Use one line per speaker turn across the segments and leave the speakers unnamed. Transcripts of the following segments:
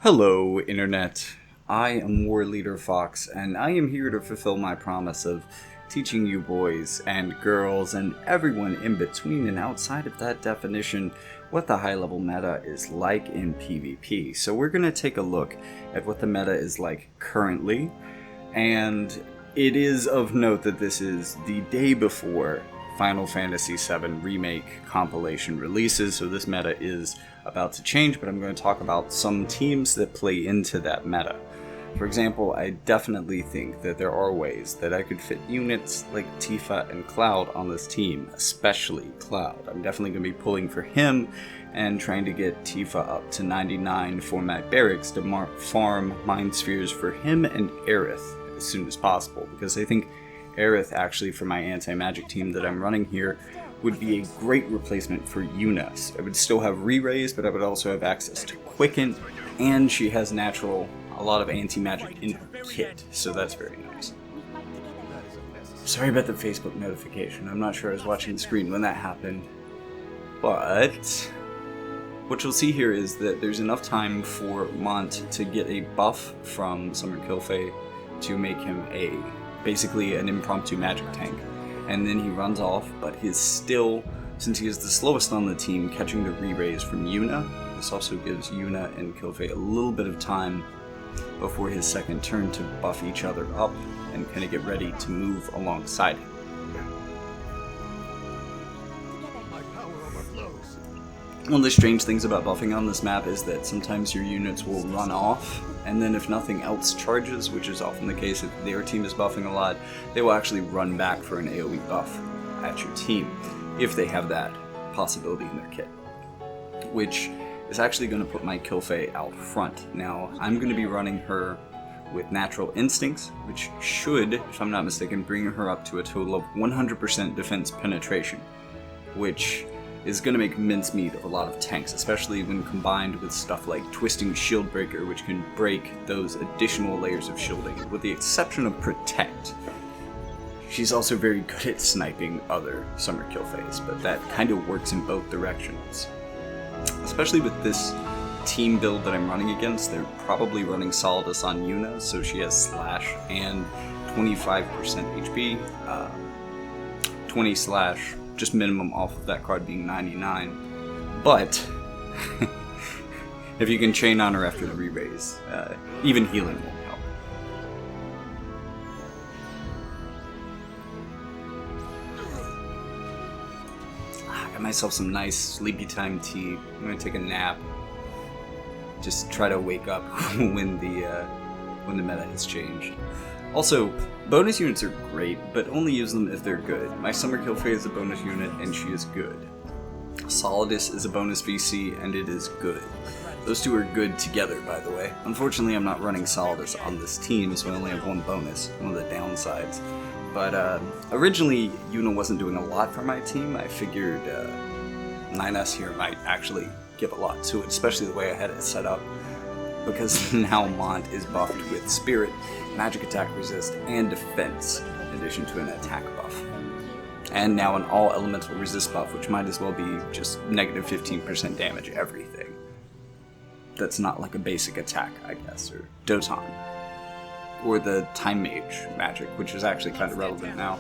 Hello, Internet. I am War Leader Fox, and I am here to fulfill my promise of teaching you boys and girls and everyone in between and outside of that definition what the high-level meta is like in PvP. So we're going to take a look at what the meta is like currently, and it is of note that this is the day before Final Fantasy VII Remake compilation releases, so this meta is about to change, but I'm going to talk about some teams that play into that meta. For example, I definitely think that there are ways that I could fit units like Tifa and Cloud on this team, especially Cloud. I'm definitely going to be pulling for him and trying to get Tifa up to 99 for my barracks to farm Mind Spheres for him and Aerith as soon as possible, because I think Aerith, actually, for my anti-magic team that I'm running here, would be a great replacement for Yuna. I would still have re-raise, but I would also have access to Quicken, and she has a lot of anti-magic in her kit, so that's very nice. Sorry about the Facebook notification. I'm not sure I was watching the screen when that happened. But what you'll see here is that there's enough time for Mont to get a buff from Summer KILLphe to make him basically an impromptu magic tank. And then he runs off, but he's still, since he is the slowest on the team, catching the re-raise from Yuna. This also gives Yuna and KILLphe a little bit of time before his second turn to buff each other up and kind of get ready to move alongside him. One of the strange things about buffing on this map is that sometimes your units will run off, and then if nothing else charges, which is often the case if their team is buffing a lot, they will actually run back for an AoE buff at your team, if they have that possibility in their kit. Which is actually going to put my KILLphe out front. Now, I'm going to be running her with Natural Instincts, which should, if I'm not mistaken, bring her up to a total of 100% defense penetration, which is going to make mincemeat of a lot of tanks, especially when combined with stuff like Twisting Shield Breaker, which can break those additional layers of shielding, with the exception of Protect. She's also very good at sniping other Summer KILLphes, but that kind of works in both directions. Especially with this team build that I'm running against, they're probably running Solidus on Yuna, so she has Slash and 25% HP, 20 Slash, just minimum off of that card being 99, but if you can chain on her after the re-raise, even healing won't help. I got myself some nice sleepy time tea. I'm gonna take a nap, just try to wake up when the meta has changed. Also, bonus units are great, but only use them if they're good. My Summer KILLphe is a bonus unit, and she is good. Solidus is a bonus VC, and it is good. Those two are good together, by the way. Unfortunately, I'm not running Solidus on this team, so I only have one bonus, one of the downsides. But originally, Yuna wasn't doing a lot for my team. I figured 9S here might actually give a lot to it, especially the way I had it set up, because now Mont is buffed with Spirit, Magic Attack Resist, and Defense, in addition to an attack buff. And now an all elemental resist buff, which might as well be just negative 15% damage everything. That's not like a basic attack, I guess, or Doton. Or the Time Mage magic, which is actually kind of relevant now.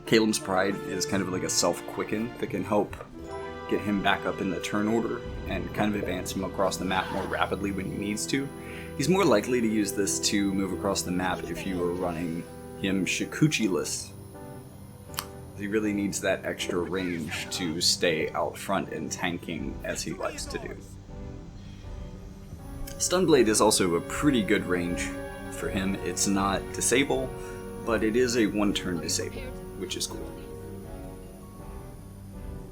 Caleb's Pride is kind of like a self-quicken that can help get him back up in the turn order and kind of advance him across the map more rapidly when he needs to. He's more likely to use this to move across the map if you are running him Shikuchi-less. He really needs that extra range to stay out front and tanking as he likes to do. Stunblade is also a pretty good range for him. It's not disable, but it is a one-turn disable, which is cool.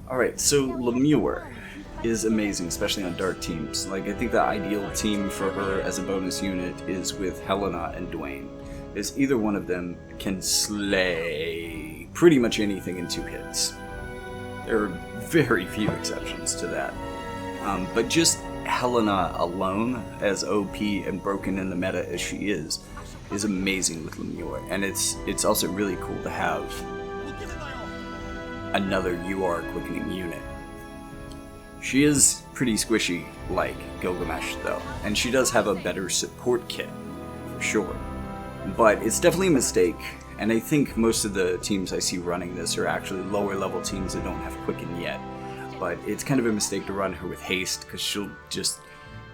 Alright, so Lemure is amazing, especially on dark teams. Like, I think the ideal team for her as a bonus unit is with Helena and Dwayne, as either one of them can slay pretty much anything in 2 hits. There are very few exceptions to that. But just Helena alone, as OP and broken in the meta as she is amazing with Lemure, and it's also really cool to have another UR quickening unit. She is pretty squishy like Gilgamesh though, and she does have a better support kit, for sure. But it's definitely a mistake, and I think most of the teams I see running this are actually lower level teams that don't have Quicken yet. But it's kind of a mistake to run her with haste, because she'll just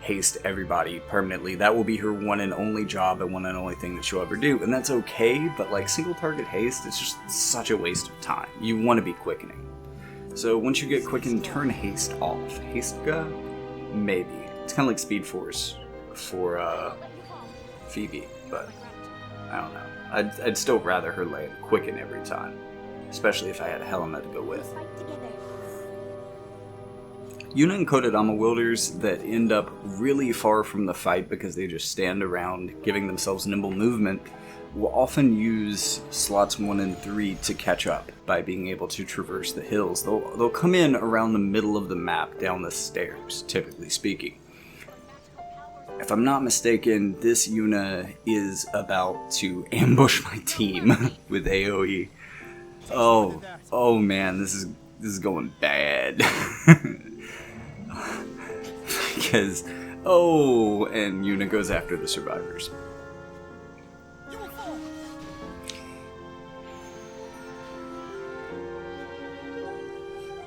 haste everybody permanently. That will be her one and only job and one and only thing that she'll ever do, and that's okay, but like single target haste, it's just such a waste of time. You want to be quickening. So once you get Quicken, turn haste off. Haste-ga? Maybe. It's kind of like Speed Force for Phoebe, but I don't know. I'd still rather her land Quicken every time, especially if I had Helena to go with. Yuna and Kodadama wielders that end up really far from the fight because they just stand around giving themselves nimble movement will often use slots 1 and 3 to catch up by being able to traverse the hills. They'll come in around the middle of the map down the stairs, typically speaking. If I'm not mistaken, this Yuna is about to ambush my team with AoE. Oh man, this is going bad. Because, and Yuna goes after the survivors.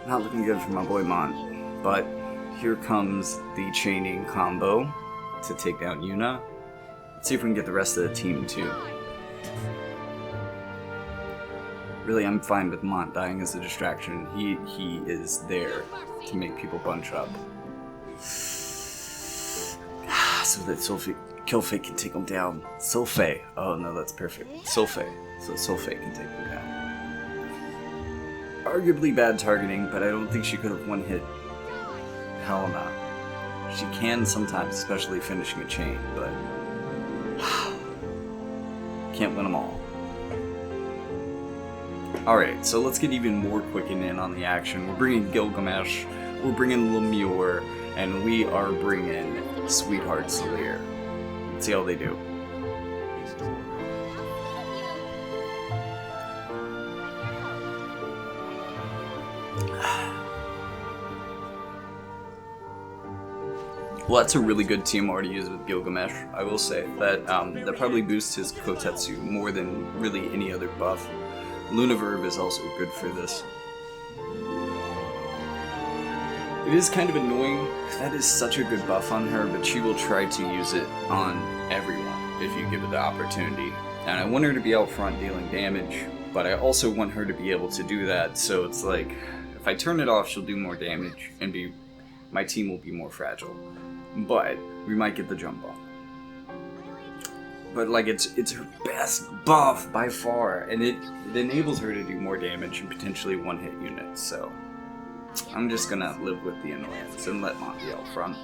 Not looking good for my boy Mont, but here comes the chaining combo to take down Yuna. Let's see if we can get the rest of the team too. Really, I'm fine with Mont dying as a distraction. He is there to make people bunch up. So that KILLphe can take him down. KILLphe. Oh no, that's perfect. KILLphe. So KILLphe can take him down. Arguably bad targeting, but I don't think she could have one-hit Helena. She can sometimes, especially finishing a chain, but can't win them all. Alright, so let's get even more Quicken in on the action. We're bringing Gilgamesh, we're bringing Lemure, and we are bringing Sweetheart Slayer. Let's see how they do. Well, that's a really good TMR to use with Gilgamesh. I will say that that probably boosts his Kotetsu more than really any other buff. Lunaverb is also good for this. It is kind of annoying, that is such a good buff on her, but she will try to use it on everyone if you give it the opportunity. And I want her to be out front dealing damage, but I also want her to be able to do that, so it's like, if I turn it off, she'll do more damage, and my team will be more fragile. But we might get the jump on. But like it's her best buff by far, and it enables her to do more damage and potentially one-hit units, so I'm just gonna live with the annoyance and let Mont be out front.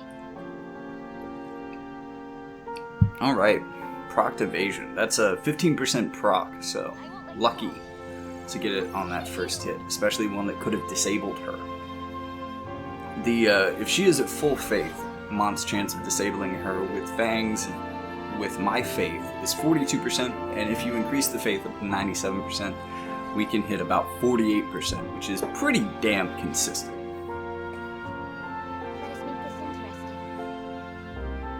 Alright, proc evasion. That's a 15% proc, so lucky to get it on that first hit, especially one that could have disabled her. If she is at full faith, Mont's chance of disabling her with fangs with my faith is 42%, and if you increase the faith up to 97%, we can hit about 48%, which is pretty damn consistent.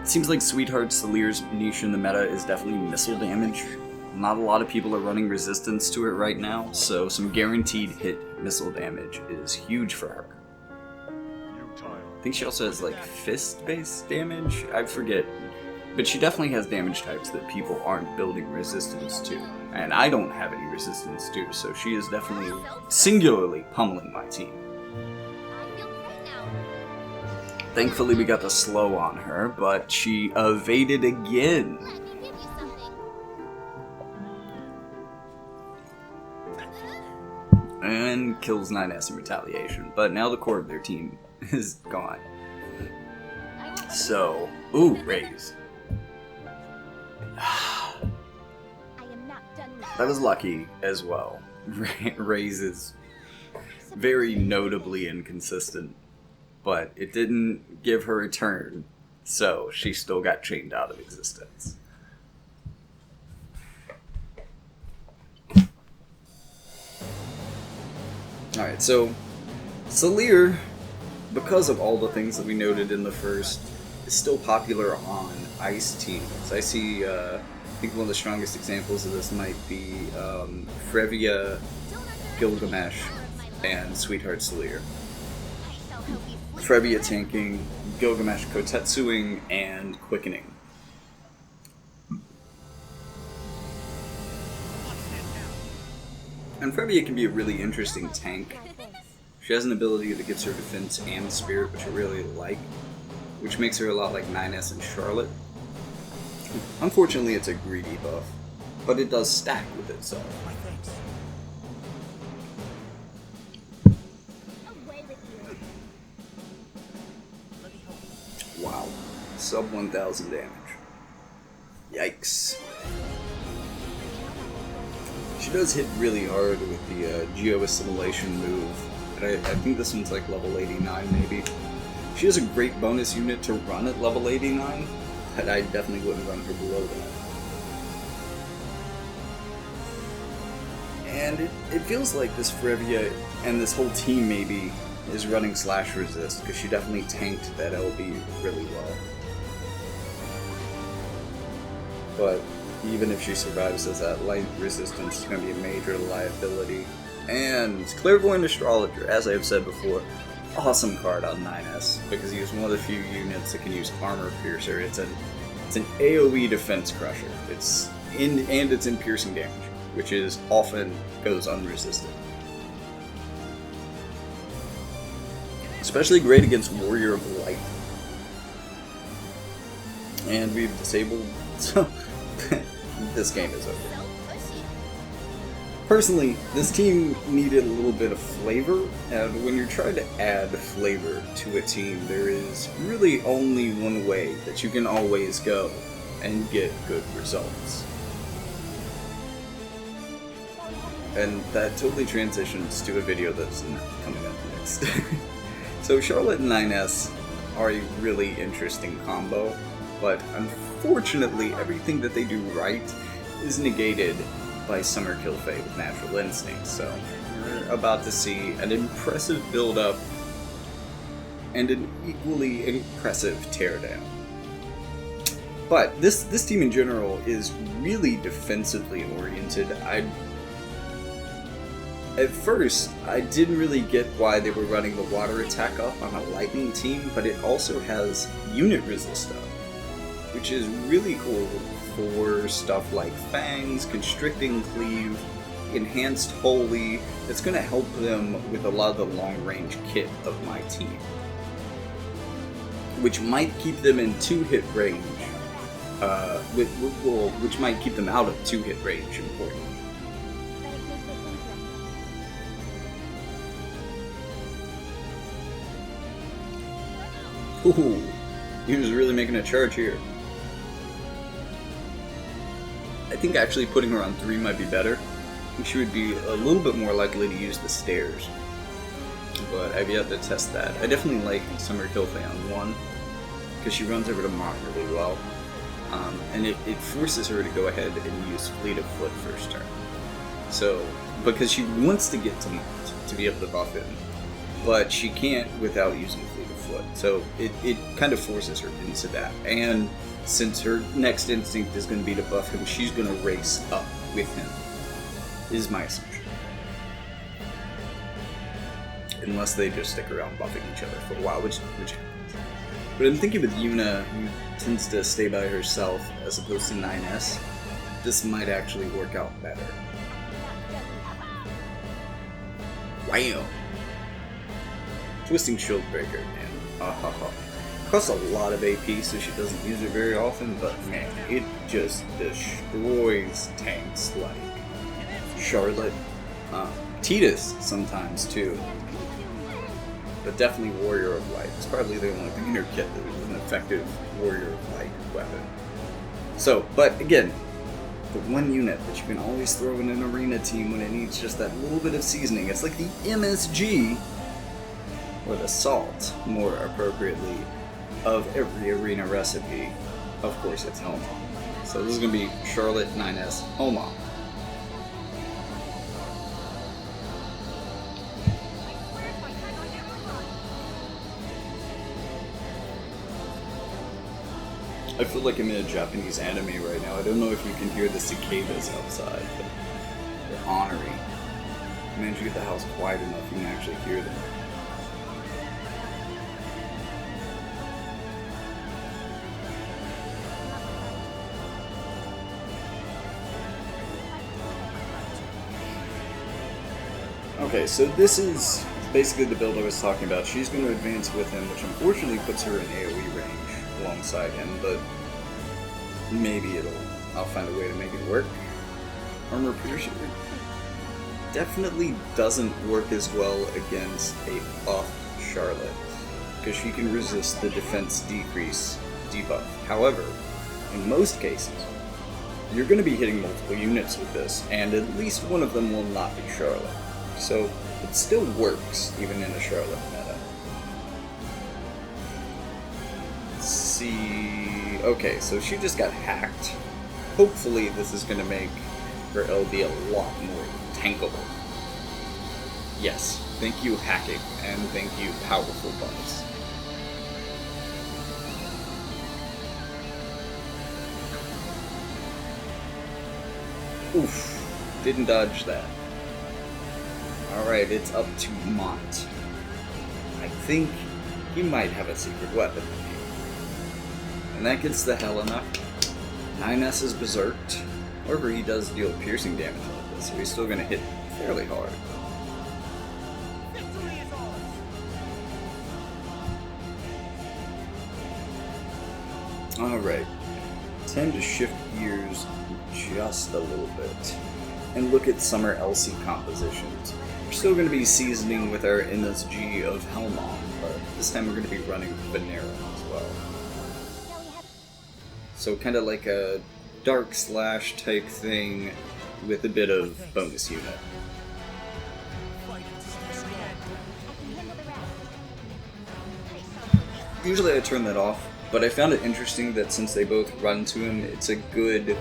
It seems like Sweetheart Slayer's niche in the meta is definitely missile damage. Not a lot of people are running resistance to it right now, so some guaranteed hit missile damage is huge for her. I think she also has like fist-based damage? I forget. But she definitely has damage types that people aren't building resistance to. And I don't have any resistance to, so she is definitely singularly pummeling my team. Thankfully we got the slow on her, but she evaded again. And kills 9S in retaliation, but now the core of their team is gone. So, ooh, raise. That was lucky as well. Raise is very notably inconsistent, but it didn't give her a turn, so she still got chained out of existence. Alright, so Slayer because of all the things that we noted in the first, is still popular on ice teams. I see, I think one of the strongest examples of this might be FFVIIR, Gilgamesh, and Sweetheart Lemure. FFVIIR tanking, Gilgamesh kotetsuing, and quickening. And FFVIIR can be a really interesting tank. She has an ability that gives her defense and spirit, which I really like, which makes her a lot like 9S and Charlotte. Unfortunately, it's a greedy buff, but it does stack with itself. Wow, sub 1000 damage. Yikes. She does hit really hard with the geo-assimilation move, but I think this one's like level 89 maybe. She has a great bonus unit to run at level 89, but I definitely wouldn't run her below that. And it feels like this FFVIIR and this whole team maybe is running slash resist, because she definitely tanked that LB really well. But even if she survives as that light resistance, it's going to be a major liability. And Clairvoyant Astrologer, as I have said before, awesome card on 9S, because he is one of the few units that can use Armor Piercer. It's an AoE defense crusher. It's in piercing damage, which is often goes unresisted. Especially great against Warrior of Light. And we've disabled, so this game is over. Personally, this team needed a little bit of flavor, and when you're trying to add flavor to a team, there is really only one way that you can always go and get good results. And that totally transitions to a video that's coming up next. So Charlotte and 9S are a really interesting combo, but unfortunately everything that they do right is negated by Summer KILLphe with Natural Instinct, so we're about to see an impressive build-up and an equally impressive teardown. But this team in general is really defensively oriented. At first, I didn't really get why they were running the water attack up on a lightning team, but it also has unit resist up, which is really cool for stuff like Fangs, Constricting Cleave, Enhanced Holy. That's going to help them with a lot of the long-range kit of my team, which might keep them in 2-hit range, which might keep them out of 2-hit range, importantly. Ooh, he was really making a charge here. I think actually putting her on 3 might be better. I think she would be a little bit more likely to use the stairs, but I've yet to test that. I definitely like Summer KILLphe on 1, because she runs over to Mont really well, and it forces her to go ahead and use Fleet of Foot first turn. So, because she wants to get to Mont to be able to buff him, but she can't without using Fleet of Foot. So it kind of forces her into that. And since her next instinct is going to be to buff him, she's going to race up with him, is my assumption. Unless they just stick around buffing each other for a while, which happens. But I'm thinking with Yuna, who tends to stay by herself as opposed to 9S, this might actually work out better. Wow! Twisting Shield Breaker, man. Costs a lot of AP, so she doesn't use it very often, but man, it just destroys tanks like Charlotte. Tidus sometimes too. But definitely Warrior of Light. It's probably the only thing in her kit that is an effective Warrior of Light weapon. So, but again, the one unit that you can always throw in an arena team when it needs just that little bit of seasoning. It's like the MSG, or the salt, more appropriately, of every arena recipe. Of course, it's Homa. So this is going to be Charlotte 9S Homa. I feel like I'm in a Japanese anime right now. I don't know if you can hear the cicadas outside, but they're honoring. I managed to get the house quiet enough you can actually hear them. Okay, so this is basically the build I was talking about. She's going to advance with him, which unfortunately puts her in AoE range alongside him, but maybe I'll find a way to make it work. Armor Piercer definitely doesn't work as well against a buff Charlotte, because she can resist the defense decrease debuff. However, in most cases, you're going to be hitting multiple units with this, and at least one of them will not be Charlotte. So it still works, even in a Charlotte meta. Let's see... Okay, so she just got hacked. Hopefully this is going to make her LB a lot more tankable. Yes, thank you hacking, and thank you powerful buffs. Oof, didn't dodge that. Alright, it's up to Mont. I think he might have a secret weapon. And that gets the Helena. 9S is berserked. However, he does deal piercing damage like this, so he's still going to hit fairly hard. Alright, time to shift gears just a little bit and look at summer Elsi compositions. We're still going to be seasoning with our MSG of Helmon, but this time we're going to be running FFVIIR as well. So kind of like a dark slash type thing with a bit of bonus unit. Usually I turn that off, but I found it interesting that since they both run to him, it's a good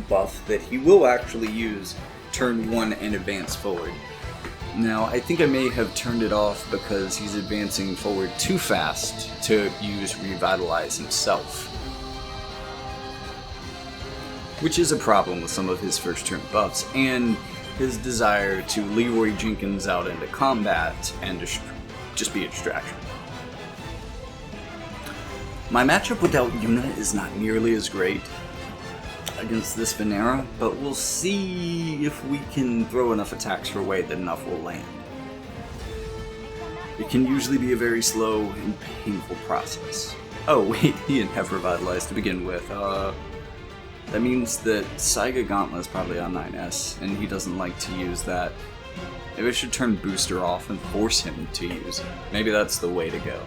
buff that he will actually use turn 1 and advance forward. Now, I think I may have turned it off because he's advancing forward too fast to use Revitalize himself. Which is a problem with some of his first turn buffs, and his desire to Leroy Jenkins out into combat and just be a distraction. My matchup without Yuna is not nearly as great against this FFVIIR, but we'll see if we can throw enough attacks her way that enough will land. It can usually be a very slow and painful process. Oh wait, he didn't have Revitalize to begin with. That means that Saiga Gauntlet is probably on 9S, and he doesn't like to use that. Maybe I should turn Booster off and force him to use it. Maybe that's the way to go.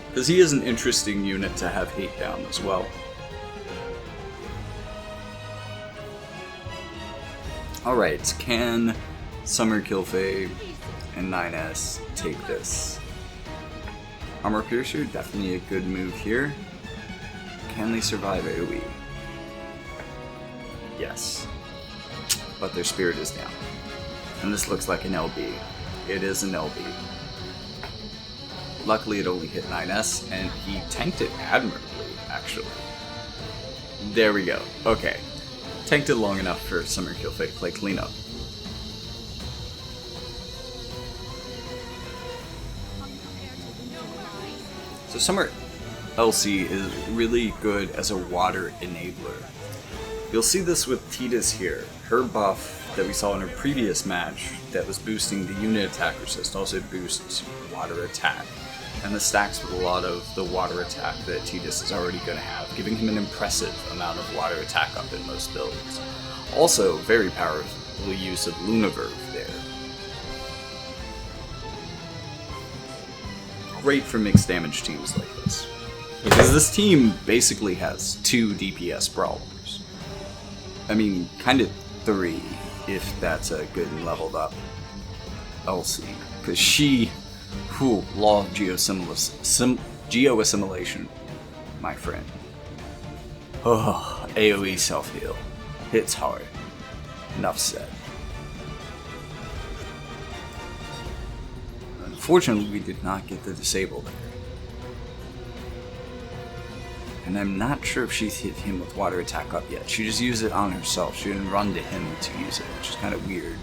Because he is an interesting unit to have hate down as well. Alright, can Summer KILLphe and 9S take this? Armor Piercer, definitely a good move here. Can they survive AoE? Yes. But their spirit is down. And this looks like an LB. It is an LB. Luckily it only hit 9S, and he tanked it admirably, actually. There we go. Okay. Tanked it long enough for Summer KILLphe to play cleanup. So Summer Elsi is really good as a water enabler. You'll see this with Tidus here. Her buff that we saw in her previous match that was boosting the unit attack resist also boosts water attack. And this stacks with a lot of the water attack that Tidus is already going to have, giving him an impressive amount of water attack up in most builds. Also, very powerful use of Lunaverve there. Great for mixed damage teams like this. Because this team basically has 2 DPS brawlers. I mean, kind of 3, if that's a good and leveled up Elsi. Because she... Whew, law of geo-assimilation, my friend. Oh, AoE self-heal. Hits hard. Enough said. Fortunately, we did not get the disable there. And I'm not sure if she's hit him with water attack up yet. She just used it on herself. She didn't run to him to use it, which is kind of weird.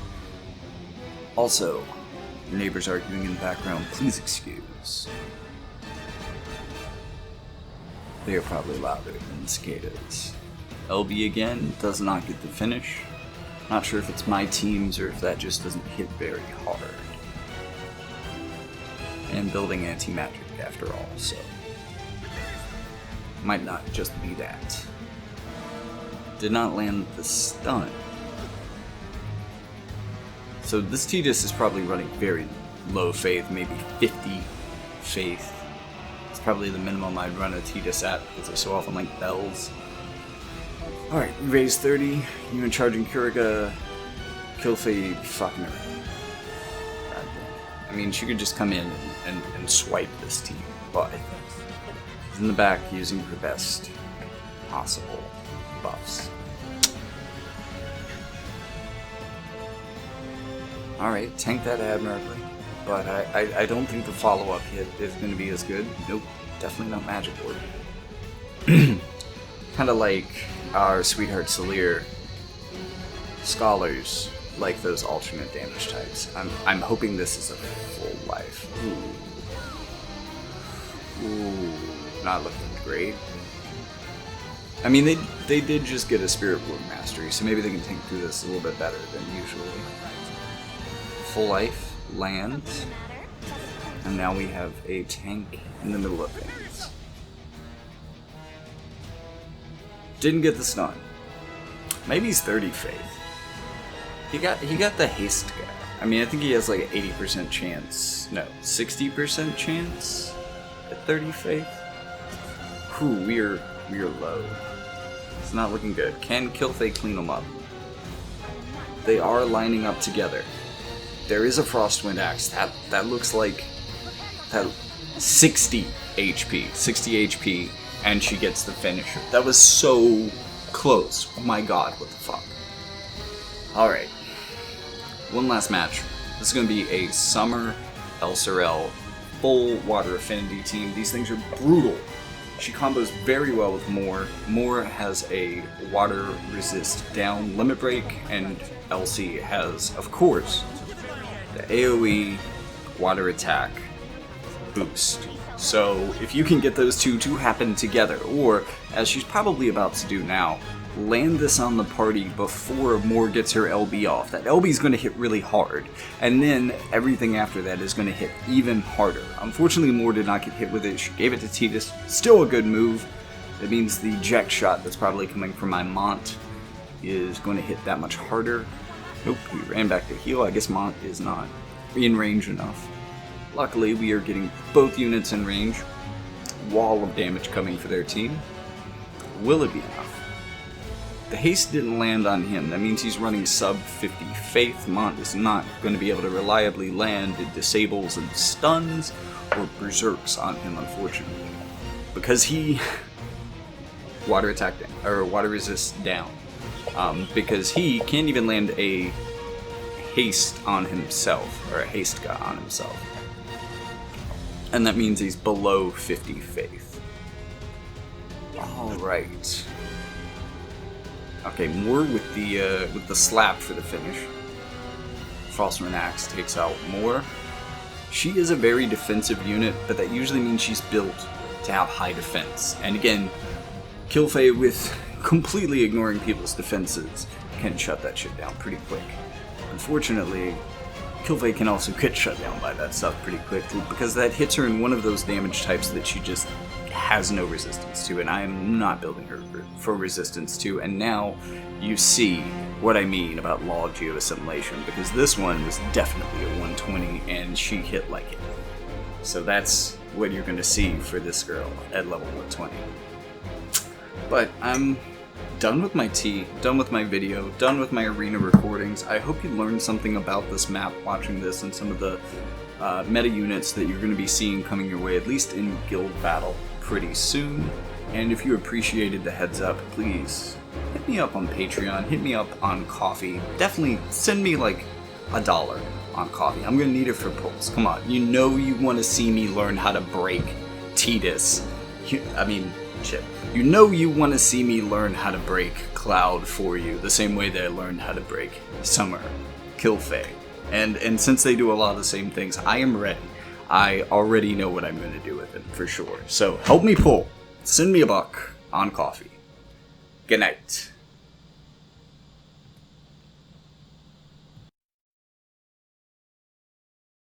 Also, your neighbors arguing in the background, please excuse. They are probably louder than the cicadas. LB again does not get the finish. Not sure if it's my team's or if that just doesn't hit very hard. And building anti-magic after all, so might not just be that. Did not land the stun. So this Tidus is probably running very low faith, maybe 50 faith. It's probably the minimum I'd run a Tidus at because they so often like bells. Alright, we raised 30. You in charging Kuriga. KILLphe fucking her. I mean, she could just come in and swipe this team, but she's in the back using her best possible buffs. Alright, tank that admirably, but I don't think the follow-up hit is going to be as good. Nope, definitely not Magic Ward. Kind of like our sweetheart Selir, scholars like those alternate damage types. I'm hoping this is a full life. Ooh, not looking great. I mean, they did just get a Spirit Ward Mastery, so maybe they can tank through this a little bit better than usually. Full life lands, and now we have a tank in the middle of things. Didn't get the stun. Maybe he's 30 faith. He got the haste guy. I mean, I think he has like an 80% chance. No, 60% chance at 30 faith. Whew, we're low. It's not looking good. Can KILLphe clean them up? They are lining up together. There is a Frostwind Axe. That looks like that 60 HP. 60 HP, and she gets the finisher. That was so close. Oh my god, what the fuck. Alright. One last match. This is going to be a Summer Elsi full water affinity team. These things are brutal. She combos very well with Moore. Moore has a water resist down limit break, and Elsi has, of course, the AoE water attack boost. So if you can get those two to happen together, or as she's probably about to do now, land this on the party before Moore gets her LB off. That LB is going to hit really hard, and then everything after that is going to hit even harder. Unfortunately, Moore did not get hit with it. She gave it to Tidus. Still a good move. That means the Jack shot that's probably coming from my Mont is going to hit that much harder. Nope, he ran back to heal. I guess Mont is not in range enough. Luckily, we are getting both units in range. Wall of damage coming for their team. Will it be enough? The haste didn't land on him. That means he's running sub 50 faith. Mont is not going to be able to reliably land disables and stuns or berserks on him, unfortunately, because he water attack down, or water resist down. Because he can't even land a haste on himself, or a haste guy on himself. And that means he's below 50 faith. Alright. Okay, Moore with the slap for the finish. Frostwind Axe takes out Moore. She is a very defensive unit, but that usually means she's built to have high defense. And again, KILLphe with completely ignoring people's defenses can shut that shit down pretty quick. Unfortunately, KILLphe can also get shut down by that stuff pretty quickly, because that hits her in one of those damage types that she just has no resistance to, and I am not building her for resistance to. And now you see what I mean about Law of Geo-Assimilation, because this one was definitely a 120 and she hit like it. So that's what you're going to see for this girl at level 120. But I'm done with my tea, done with my video, done with my arena recordings. I hope you learned something about this map watching this, and some of the meta units that you're going to be seeing coming your way, at least in guild battle, pretty soon. And if you appreciated the heads up, please hit me up on Patreon, hit me up on Ko-fi. Definitely send me like $1. on coffee. I'm gonna need it for pulls. Come on, you know you want to see me learn how to break Tidus. Chip. You know you want to see me learn how to break Cloud for you, the same way that I learned how to break Summer, KILLphe. And since they do a lot of the same things, I am ready. I already know what I'm going to do with it, for sure. So help me pull. Send me a buck on coffee. Good night.